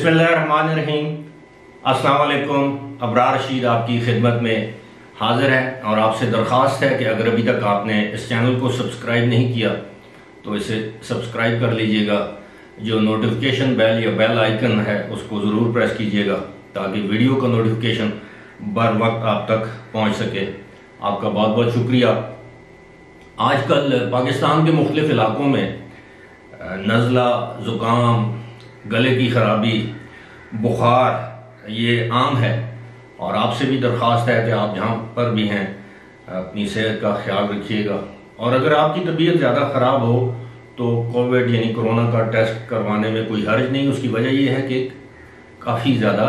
बिस्मिल्लाहिर्रहमानिर्रहीम। अस्सलाम वालेकुम। अबरार रशीद आपकी खिदमत में हाजिर है और आपसे दरख्वास्त है कि अगर अभी तक आपने इस चैनल को सब्सक्राइब नहीं किया तो इसे सब्सक्राइब कर लीजिएगा। जो नोटिफिकेशन बेल या बेल आइकन है उसको ज़रूर प्रेस कीजिएगा ताकि वीडियो का नोटिफिकेशन बर वक्त आप तक पहुंच सके। आपका बहुत बहुत शुक्रिया। आजकल पाकिस्तान के मुख्तलिफ इलाकों में नज़ला, ज़ुकाम, गले की खराबी, बुखार ये आम है और आपसे भी दरख्वास्त है कि आप जहाँ पर भी हैं अपनी सेहत का ख्याल रखिएगा। और अगर आपकी तबीयत ज़्यादा ख़राब हो तो कोविड यानी कोरोना का टेस्ट करवाने में कोई हर्ज नहीं। उसकी वजह यह है कि काफ़ी ज़्यादा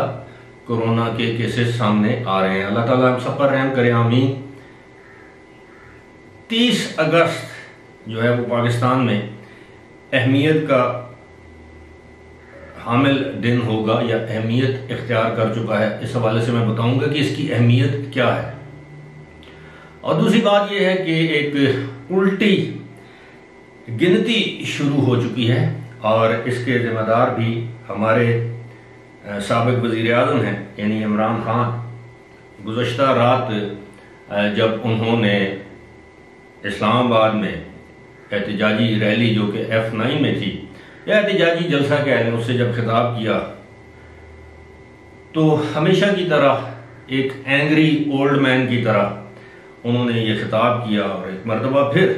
कोरोना के केसेस सामने आ रहे हैं। अल्लाह ताला हम सब पर रहम करे, आमीन। 30 अगस्त जो है वो पाकिस्तान में अहमियत का हामिल दिन होगा या अहमियत इख्तियार कर चुका है। इस हवाले से मैं बताऊंगा कि इसकी अहमियत क्या है। और दूसरी बात यह है कि एक उल्टी गिनती शुरू हो चुकी है और इसके जिम्मेदार भी हमारे साबिक वज़ीर आज़म हैं यानी इमरान खान। गुज़श्ता रात जब उन्होंने इस्लामाबाद में एहतजाजी रैली जो कि F9 में थी या एहतजाजी जलसा कह लें, उससे जब खिताब किया तो हमेशा की तरह एक एंग्री ओल्ड मैन की तरह उन्होंने ये खिताब किया और एक मरतबा फिर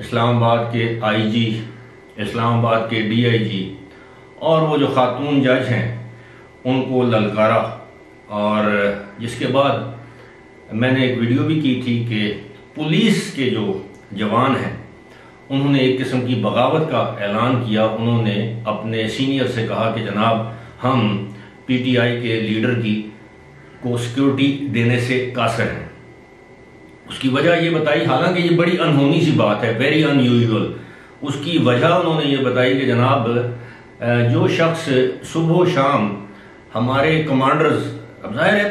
इस्लामाबाद के IG, इस्लामाबाद के DIG और वो जो खातून जज हैं उनको ललकारा। और जिसके बाद मैंने एक वीडियो भी की थी कि पुलिस के जो जवान हैं उन्होंने एक किस्म की बगावत का ऐलान किया। उन्होंने अपने सीनियर से कहा कि जनाब हम PTI के लीडर को सिक्योरिटी देने से कासिर हैं। उसकी वजह ये बताई, हालांकि ये बड़ी अनहोनी सी बात है, वेरी अनयूजुअल। उसकी वजह उन्होंने ये बताई कि जनाब जो शख्स सुबह शाम हमारे कमांडर्स, अब जाहिर है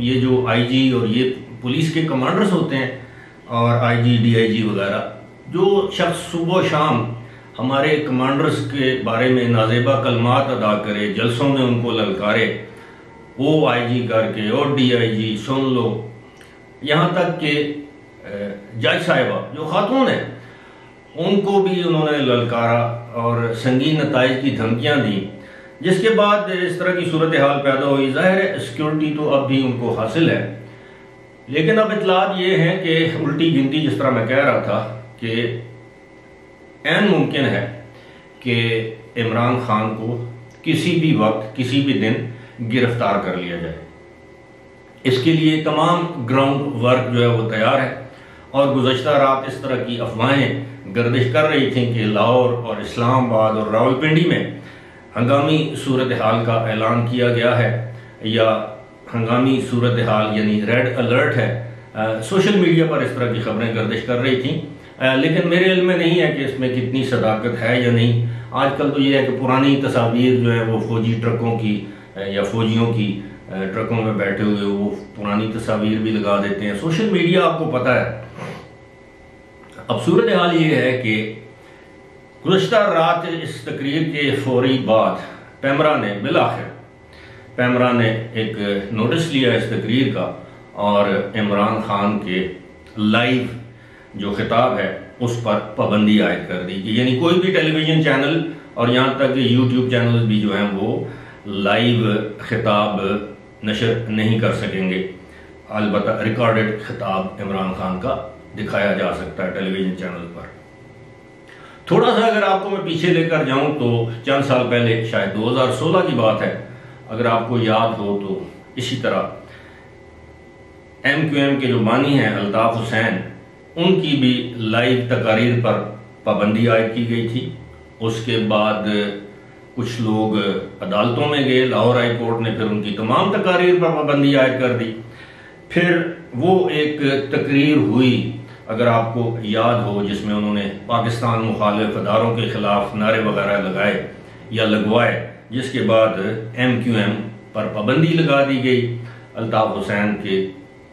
ये जो IG और ये पुलिस के कमांडर्स होते हैं और IG, DIG वगैरह, जो शख्स सुबह शाम हमारे कमांडर्स के बारे में नाजेबा कलमात अदा करे, जलसों में उनको ललकारे, वो IG करके और DIG सुन लो, यहाँ तक कि जज साहिबा जो खातून है उनको भी उन्होंने ललकारा और संगीन नताइज की धमकियाँ दी। जिसके बाद इस तरह की सूरत हाल पैदा हुई। ज़ाहिर है सिक्योरिटी तो अब भी उनको हासिल है, लेकिन अब इतलात ये हैं कि उल्टी गिनती, जिस तरह मैं कह रहा था कि ऐन मुमकिन है कि इमरान खान को किसी भी वक्त किसी भी दिन गिरफ्तार कर लिया जाए। इसके लिए तमाम ग्राउंड वर्क जो है वो तैयार है। और गुज़श्ता रात इस तरह की अफवाहें गर्दिश कर रही थी कि लाहौर और इस्लामाबाद और रावलपिंडी में हंगामी सूरत हाल का ऐलान किया गया है या हंगामी सूरत हाल यानी रेड अलर्ट है। सोशल मीडिया पर इस तरह की खबरें गर्दिश कर रही थी, लेकिन मेरे इल्म में नहीं है कि इसमें कितनी सदाकत है या नहीं। आजकल तो ये है कि पुरानी तस्वीर जो है वो फौजी ट्रकों की या फौजियों की ट्रकों में बैठे हुए वो पुरानी तस्वीर भी लगा देते हैं। सोशल मीडिया आपको पता है। अब सूरत हाल ये है कि गुज़श्ता रात इस तकरीर के फौरी बाद पैमरा ने एक नोटिस लिया इस तकरीर का और इमरान खान के लाइव जो खिताब है उस पर पाबंदी आयद कर दी कि यानी कोई भी टेलीविज़न चैनल और यहाँ तक YouTube चैनल भी जो हैं वो लाइव खिताब नशर नहीं कर सकेंगे। अलबत्ता रिकॉर्डेड खिताब इमरान खान का दिखाया जा सकता है टेलीविज़न चैनल पर। थोड़ा सा अगर आपको मैं पीछे लेकर जाऊं तो चंद साल पहले, शायद 2016 की बात है, अगर आपको याद हो तो इसी तरह MQM के जो बानी हैं अल्ताफ हुसैन, उनकी भी लाइव तकारीर पर पाबंदी आयद की गई थी। उसके बाद कुछ लोग अदालतों में गए, लाहौर हाई कोर्ट ने फिर उनकी तमाम तकारीर पर पाबंदी आयद कर दी। फिर वो एक तकरीर हुई, अगर आपको याद हो, जिसमें उन्होंने पाकिस्तान मुखालिफ अदारों के खिलाफ नारे वगैरह लगाए या लगवाए, जिसके बाद MQM पर पाबंदी लगा दी गई। अल्ताफ हुसैन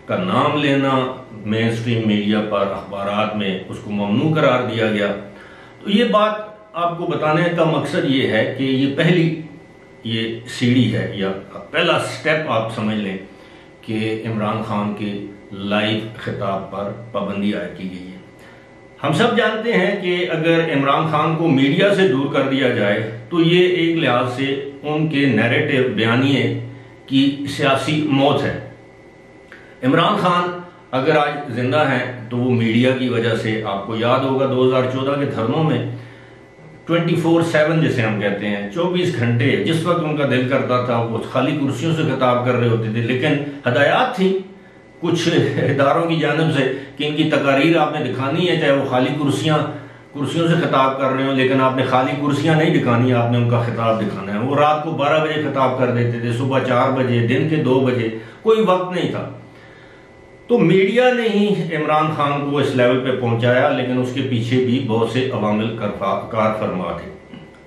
का नाम लेना मेन स्ट्रीम मीडिया पर, अखबारात में उसको ममनू करार दिया गया। तो ये बात आपको बताने का मकसद ये है कि ये पहली ये सीढ़ी है या पहला स्टेप आप समझ लें कि इमरान खान के लाइव खिताब पर पाबंदी आयद की गई है। हम सब जानते हैं कि अगर इमरान खान को मीडिया से दूर कर दिया जाए तो ये एक लिहाज से उनके नैरेटिव बयानिए की सियासी मौत है। इमरान खान अगर आज जिंदा हैं तो वो मीडिया की वजह से, आपको याद होगा 2014 के धरनों में 24/7 जिसे हम कहते हैं, 24 घंटे जिस वक्त उनका दिल करता था वो खाली कुर्सियों से खिताब कर रहे होते थे, लेकिन हदायत थी कुछ इदारों की जानिब से कि इनकी तकारीर आपने दिखानी है, चाहे वो खाली कुर्सियों से खिताब कर रहे हो, लेकिन आपने खाली कुर्सियां नहीं दिखानी, आपने उनका खिताब दिखाना है। वो रात को 12 बजे खिताब कर देते थे, सुबह 4 बजे, दिन के 2 बजे, कोई वक्त नहीं था। तो मीडिया ने ही इमरान खान को इस लेवल पे पहुंचाया, लेकिन उसके पीछे भी बहुत से अवामिल कार फरमा थे।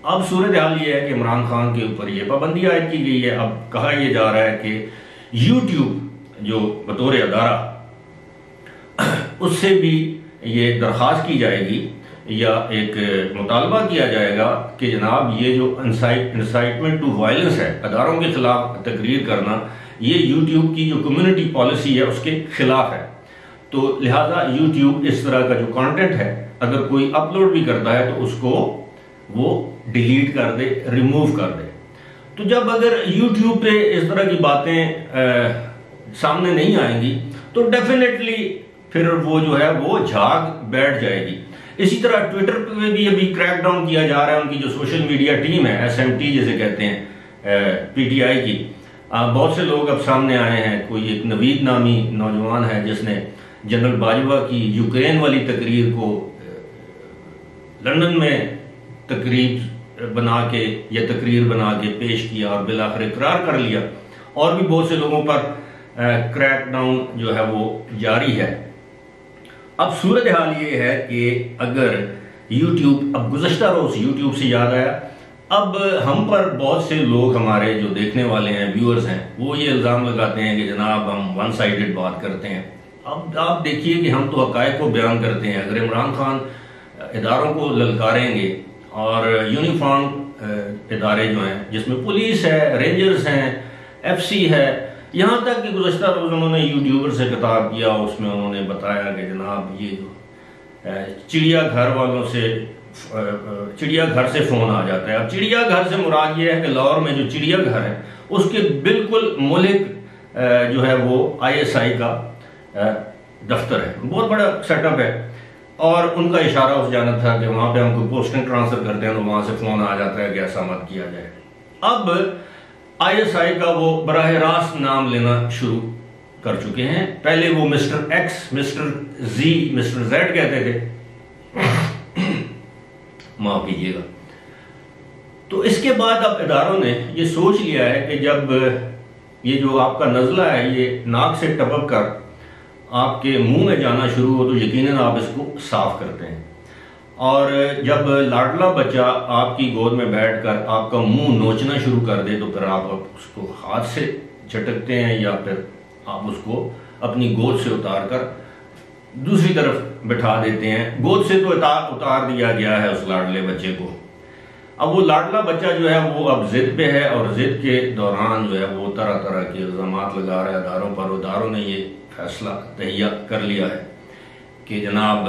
अब सूरत हाल ये है कि इमरान खान के ऊपर ये पाबंदी आयद की गई है। अब कहा यह जा रहा है कि यूट्यूब जो बतौर अदारा उससे भी ये दरख्वास्त की जाएगी या एक मुतालबा किया जाएगा कि जनाब ये जो इंसाइटमेंट टू वायलेंस है, अदारों के खिलाफ तकरीर करना, ये यूट्यूब की जो कम्युनिटी पॉलिसी है उसके खिलाफ है। तो लिहाजा यूट्यूब इस तरह का जो कंटेंट है अगर कोई अपलोड भी करता है तो उसको वो डिलीट कर दे, रिमूव कर दे। तो जब अगर यूट्यूब पे इस तरह की बातें सामने नहीं आएंगी तो डेफिनेटली फिर वो जो है वो झाग बैठ जाएगी। इसी तरह ट्विटर पे भी अभी क्रैकडाउन किया जा रहा है। उनकी जो सोशल मीडिया टीम है, SMT जिसे कहते हैं, PTI की, बहुत से लोग अब सामने आए हैं। कोई एक नवीद नामी नौजवान है जिसने जनरल बाजवा की यूक्रेन वाली तकरीर को लंदन में तकरीर बना के पेश किया और बिलाखिर इकरार कर लिया। और भी बहुत से लोगों पर क्रैकडाउन जो है वो जारी है। अब सूरत हाल ये है कि अगर यूट्यूब, अब गुज़श्ता रोज़ यूट्यूब से याद आया, अब हम पर बहुत से लोग, हमारे जो देखने वाले हैं, व्यूअर्स हैं, वो ये इल्ज़ाम लगाते हैं कि जनाब हम वन साइडेड बात करते हैं। अब आप देखिए कि हम तो हक़ाइक़ को बयान करते हैं। अगर इमरान खान इदारों को ललकारेंगे और यूनिफॉर्म इदारे जो हैं जिसमें पुलिस है, रेंजर्स हैं, FC है, यहाँ तक कि गुज़श्ता रोज़ उन्होंने यूट्यूबर से खिताब किया, उसमें उन्होंने बताया कि जनाब ये जो चिड़ियाघर वालों से, चिड़ियाघर से फ़ोन आ जाता है। अब चिड़ियाघर से मुराद ये है कि लाहौर में जो चिड़ियाघर है उसके बिल्कुल मुल्क जो है वो ISI का दफ्तर है, बहुत बड़ा सेटअप है। और उनका इशारा उस जानिब था कि वहाँ पे हम कोई पोस्टिंग ट्रांसफ़र करते हैं तो वहाँ से फ़ोन आ जाता है कि ऐसा मत किया जाए। अब ISI का वो बराह रास्त नाम लेना शुरू कर चुके हैं। पहले वो mister X, mister Z, mister Z कहते थे, माफ कीजिएगा। तो इसके बाद अब इदारों ने ये सोच लिया है कि जब ये जो आपका नज़ला है ये नाक से टपक कर आपके मुंह में जाना शुरू हो तो यकीनन आप इसको साफ करते हैं। और जब लाडला बच्चा आपकी गोद में बैठकर आपका मुंह नोचना शुरू कर दे तो फिर आप उसको हाथ से झटकते हैं या फिर आप उसको अपनी गोद से उतार कर दूसरी तरफ बिठा देते हैं। गोद से तो उतार दिया गया है उस लाडले बच्चे को। अब वो लाडला बच्चा जो है वो अब जिद पे है और जिद के दौरान जो है वो तरह तरह के इल्ज़ामात लगा रहा है अदारों पर। अदारों ने ये फैसला तहैया कर लिया है कि जनाब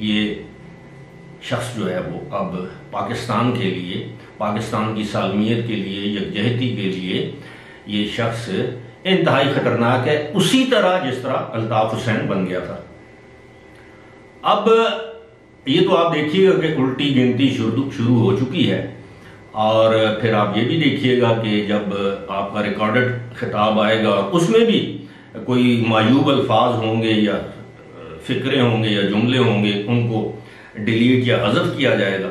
ये शख्स जो है वो अब पाकिस्तान के लिए, पाकिस्तान की सालमियत के लिए, यकजहती के लिए ये शख्स इंतहाई खतरनाक है, उसी तरह जिस तरह अल्ताफ हुसैन बन गया था। अब ये तो आप देखिएगा कि उल्टी गिनती शुरू हो चुकी है। और फिर आप ये भी देखिएगा कि जब आपका रिकॉर्डेड खिताब आएगा उसमें भी कोई मायूब अल्फाज होंगे या फिक्रे होंगे या जुमले होंगे, उनको डिलीट या हज़फ किया जाएगा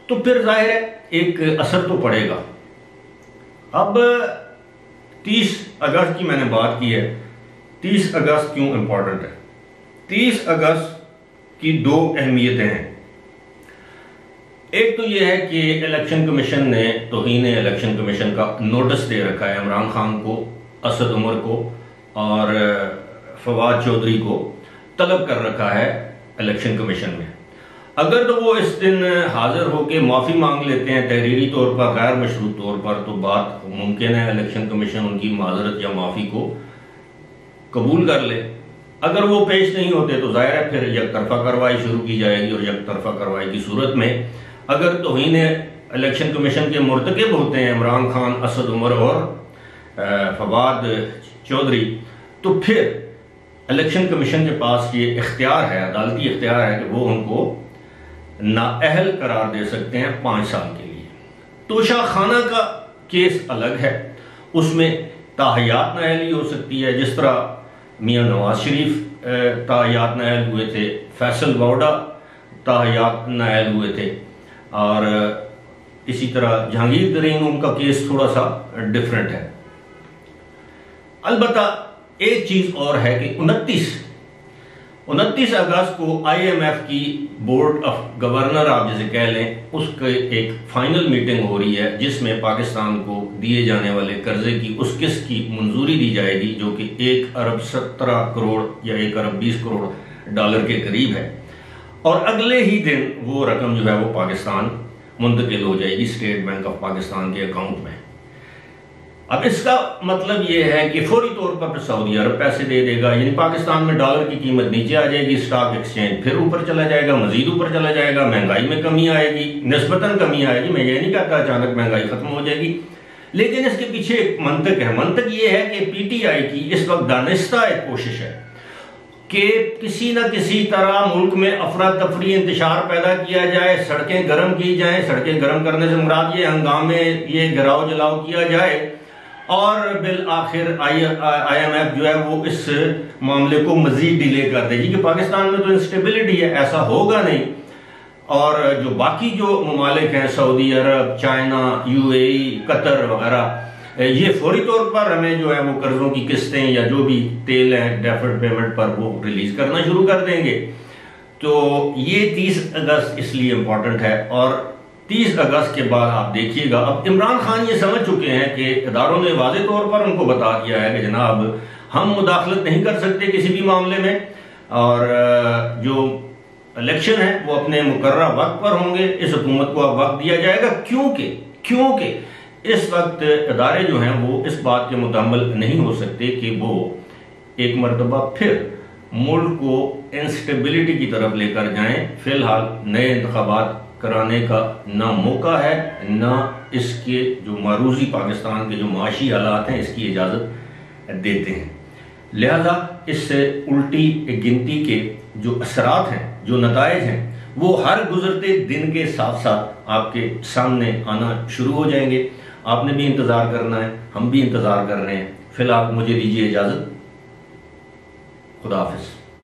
तो फिर जाहिर है एक असर तो पड़ेगा। अब 30 अगस्त की मैंने बात की है। 30 अगस्त क्यों इम्पोर्टेंट है? 30 अगस्त की 2 अहमियतें हैं। एक तो यह है कि इलेक्शन कमीशन ने तौहीन इलेक्शन कमीशन का नोटिस दे रखा है इमरान खान को, असद उमर को और फवाद चौधरी को तलब कर रखा है इलेक्शन कमीशन में। अगर तो वो इस दिन हाजिर होकर माफ़ी मांग लेते हैं तहरीरी तौर पर, गैर मशरूत तौर पर, तो बात मुमकिन है इलेक्शन कमीशन उनकी माजरत या माफ़ी को कबूल कर ले। अगर वो पेश नहीं होते तो जाहिर है फिर एक तरफा कार्रवाई शुरू की जाएगी, और एक तरफा कार्रवाई की सूरत में अगर तौहीन इलेक्शन कमीशन के मुर्तकिब होते हैं इमरान खान, असद उमर और फवाद चौधरी, तो फिर इलेक्शन कमीशन के पास ये इख्तियार है, अदालती इख्तियार है कि वो उनको नाअहल करार दे सकते हैं 5 साल के लिए। तोशा खाना का केस अलग है, उसमें ताहयात नाअहली हो सकती है, जिस तरह मियां नवाज शरीफ ताहयात नाअहल हुए थे, फैसल वाउडा ताहयात नाअहल हुए थे, और इसी तरह जहांगीर तरीन, उनका केस थोड़ा सा डिफरेंट है। अलबत्ता एक चीज और है कि 29 अगस्त को IMF की बोर्ड ऑफ गवर्नर, आप जैसे कह लें, उसके एक फाइनल मीटिंग हो रही है जिसमें पाकिस्तान को दिए जाने वाले कर्जे की उस किस्त की मंजूरी दी जाएगी जो कि 1 अरब 17 करोड़ या 1 अरब 20 करोड़ डॉलर के करीब है, और अगले ही दिन वो रकम जो है वो पाकिस्तान मुंतकिल हो जाएगी स्टेट बैंक ऑफ पाकिस्तान के अकाउंट में। अब इसका मतलब ये है कि फौरी तौर पर सऊदी अरब पैसे दे देगा, यानी पाकिस्तान में डॉलर की कीमत नीचे आ जाएगी, स्टॉक एक्सचेंज फिर ऊपर चला जाएगा, मजीद ऊपर चला जाएगा, महंगाई में कमी आएगी, निस्बतन कमी आएगी। मैं ये नहीं कहता अचानक महंगाई खत्म हो जाएगी, लेकिन इसके पीछे एक मंतक है। मंतक ये है कि PTI की इस वक्त दानिस्ता एक कोशिश है कि किसी न किसी तरह मुल्क में अफरा तफरी इंतशार पैदा किया जाए, सड़कें गर्म की जाएं। सड़कें गर्म करने से मुराद ये हंगामे, ये गिराव जलाव किया जाए, और बिल आखिर IMF जो है वो इस मामले को मजीद डिले कर देगी कि पाकिस्तान में तो इंस्टेबिलिटी है, ऐसा होगा नहीं। और जो बाकी जो ममालिक हैं, सऊदी अरब, चाइना, UAE, कतर वगैरह, ये फौरी तौर पर हमें जो है वो कर्जों की किस्तें या जो भी तेल है डेफर्ड पेमेंट पर वो रिलीज करना शुरू कर देंगे। तो ये 30 अगस्त इसलिए इम्पोर्टेंट है, और 30 अगस्त के बाद आप देखिएगा, अब इमरान खान ये समझ चुके हैं कि इदारों ने वाज़े तौर पर उनको बता दिया है कि जनाब हम मुदाखलत नहीं कर सकते किसी भी मामले में, और जो इलेक्शन है वो अपने मुकर्रर वक्त पर होंगे, इस हुकूमत को अब वक्त दिया जाएगा, क्योंकि इस वक्त इदारे जो हैं वो इस बात के मुतहम्मिल नहीं हो सकते कि वो एक मरतबा फिर मुल्क को इंस्टेबिलिटी की तरफ लेकर जाएं। फिलहाल नए इंतखाबात कराने का ना मौका है, ना इसके जो मारूजी पाकिस्तान के जो माशी हालात हैं इसकी इजाज़त देते हैं। लिहाजा इससे उल्टी गिनती के जो असरात हैं, जो नताइज हैं, वो हर गुजरते दिन के साथ साथ आपके सामने आना शुरू हो जाएंगे। आपने भी इंतज़ार करना है, हम भी इंतज़ार कर रहे हैं। फिलहाल मुझे दीजिए इजाज़त। खुदा हाफिज़।